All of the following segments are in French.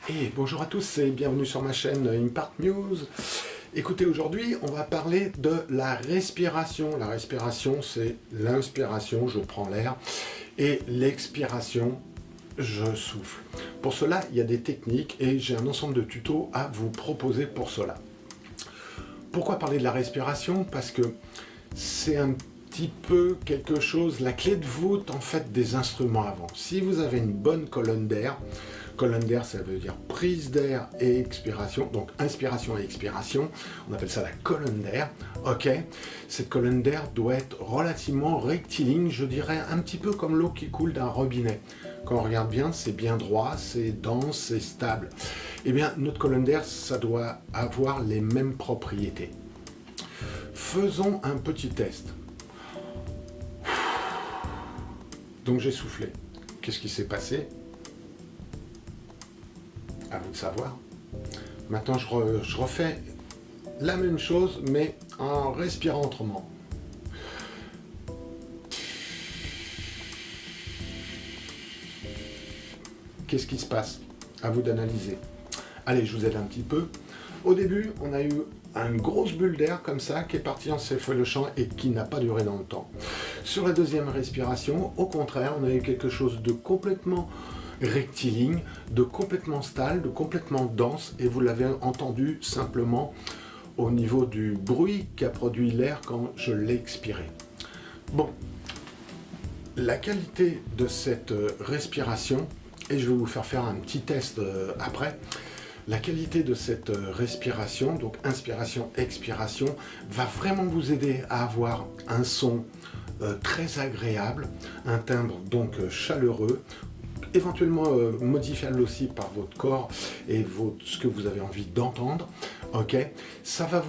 Et bonjour à tous et bienvenue sur ma chaîne Impart News. Écoutez, aujourd'hui, on va parler de la respiration. La respiration, c'est l'inspiration, je prends l'air, et l'expiration, je souffle. Pour cela, il y a des techniques et j'ai un ensemble de tutos à vous proposer pour cela. Pourquoi parler de la respiration? Parce que c'est un petit peu quelque chose, la clé de voûte en fait des instruments avant. Si vous avez une bonne colonne d'air ça veut dire prise d'air et expiration, donc inspiration et expiration, on appelle ça la colonne d'air, ok. Cette colonne d'air doit être relativement rectiligne, je dirais un petit peu comme l'eau qui coule d'un robinet. Quand on regarde bien, c'est bien droit, c'est dense, c'est stable. Eh bien, notre colonne d'air, ça doit avoir les mêmes propriétés. Faisons un petit test. Donc j'ai soufflé. Qu'est-ce qui s'est passé? À vous de savoir. Maintenant, je refais la même chose, mais en respirant autrement. Qu'est-ce qui se passe? À vous d'analyser. Allez, je vous aide un petit peu. Au début, on a eu une grosse bulle d'air comme ça qui est partie en s'effolochant et qui n'a pas duré dans le temps. Sur la deuxième respiration, au contraire, on a eu quelque chose de complètement rectiligne, de complètement stable, de complètement dense, et vous l'avez entendu simplement au niveau du bruit qu'a produit l'air quand je l'ai expiré. Bon, la qualité de cette respiration, et je vais vous faire un petit test après, la qualité de cette respiration, donc inspiration, expiration, va vraiment vous aider à avoir un son très agréable, un timbre donc chaleureux, éventuellement modifiable aussi par votre corps et ce que vous avez envie d'entendre. Ok, ça va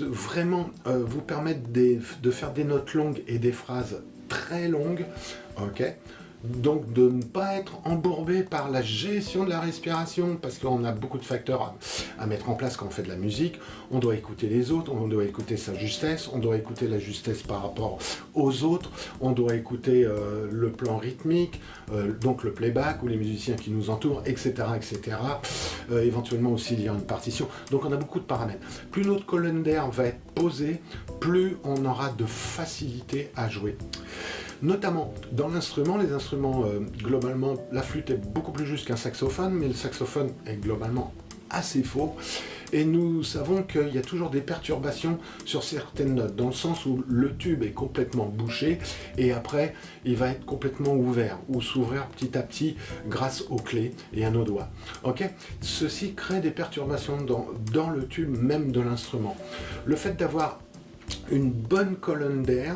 vraiment vous permettre de faire des notes longues et des phrases très longues. Ok, donc de ne pas être embourbé par la gestion de la respiration, parce qu'on a beaucoup de facteurs à mettre en place quand on fait de la musique. On doit écouter les autres, on doit écouter sa justesse, on doit écouter la justesse par rapport aux autres, on doit écouter le plan rythmique, donc le playback ou les musiciens qui nous entourent, etc. etc. Éventuellement aussi lire une partition. Donc on a beaucoup de paramètres. Plus notre colonne d'air va être posée, plus on aura de facilité à jouer. Notamment dans l'instrument, les instruments, globalement, la flûte est beaucoup plus juste qu'un saxophone, mais le saxophone est globalement assez faux. Et nous savons qu'il y a toujours des perturbations sur certaines notes, dans le sens où le tube est complètement bouché, et après, il va être complètement ouvert, ou s'ouvrir petit à petit grâce aux clés et à nos doigts. Ok, ceci crée des perturbations dans le tube, même de l'instrument. Le fait d'avoir une bonne colonne d'air,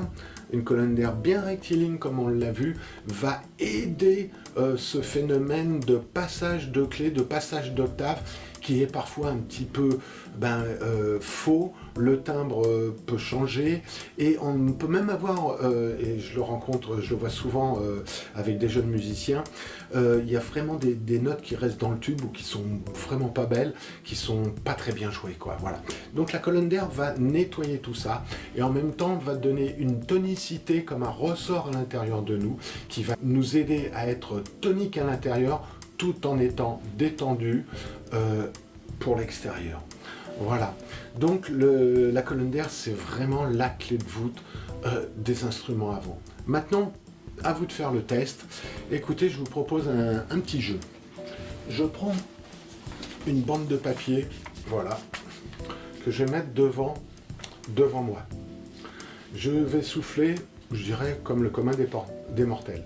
une colonne d'air bien rectiligne comme on l'a vu, va aider ce phénomène de passage de clés, de passage d'octave, qui est parfois un petit peu faux. Le timbre peut changer et on peut même avoir, et je le vois souvent avec des jeunes musiciens, il y a vraiment des notes qui restent dans le tube ou qui sont vraiment pas belles, qui sont pas très bien jouées, quoi. Voilà. Donc la colonne d'air va nettoyer tout ça et en même temps va donner une tonicité comme un ressort à l'intérieur de nous qui va nous aider à être tonique à l'intérieur tout en étant détendu pour l'extérieur. Voilà, donc la colonne d'air, c'est vraiment la clé de voûte des instruments avant. Maintenant, à vous de faire le test. Écoutez, je vous propose un petit jeu. Je prends une bande de papier, voilà, que je vais mettre devant moi. Je vais souffler, je dirais, comme le commun des mortels.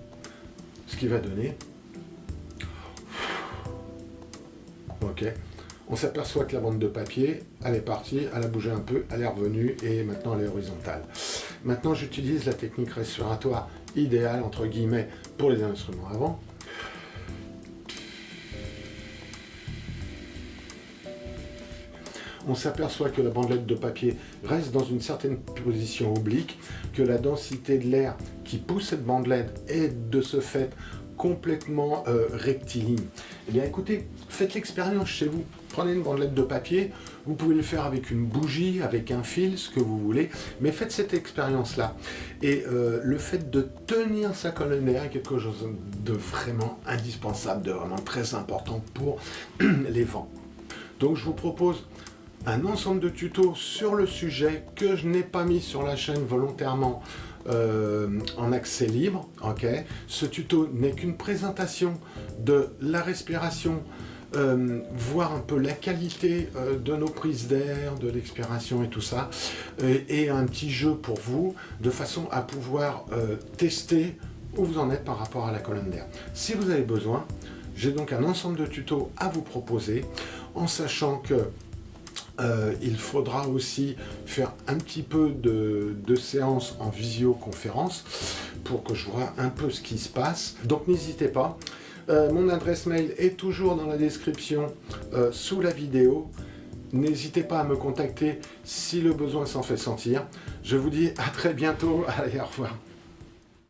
Ce qui va donner... Ok. On s'aperçoit que la bande de papier, elle est partie, elle a bougé un peu, elle est revenue et maintenant elle est horizontale. Maintenant, j'utilise la technique respiratoire idéale, entre guillemets, pour les instruments avant. On s'aperçoit que la bandelette de papier reste dans une certaine position oblique, que la densité de l'air qui pousse cette bandelette est de ce fait complètement rectiligne. Eh bien écoutez, faites l'expérience chez vous. Prenez une bandelette de papier, Vous pouvez le faire avec une bougie, avec un fil, ce que vous voulez, mais faites cette expérience-là. Et le fait de tenir sa colonne d'air est quelque chose de vraiment indispensable, de vraiment très important pour les vents. Donc je vous propose un ensemble de tutos sur le sujet que je n'ai pas mis sur la chaîne volontairement en accès libre. Okay. Ce tuto n'est qu'une présentation de la respiration, voir un peu la qualité de nos prises d'air, de l'expiration et tout ça, et un petit jeu pour vous, de façon à pouvoir tester où vous en êtes par rapport à la colonne d'air. Si vous avez besoin, j'ai donc un ensemble de tutos à vous proposer, en sachant que il faudra aussi faire un petit peu de séances en visioconférence pour que je vois un peu ce qui se passe. Donc n'hésitez pas. Mon adresse mail est toujours dans la description sous la vidéo. N'hésitez pas à me contacter si le besoin s'en fait sentir. Je vous dis à très bientôt. Allez, au revoir.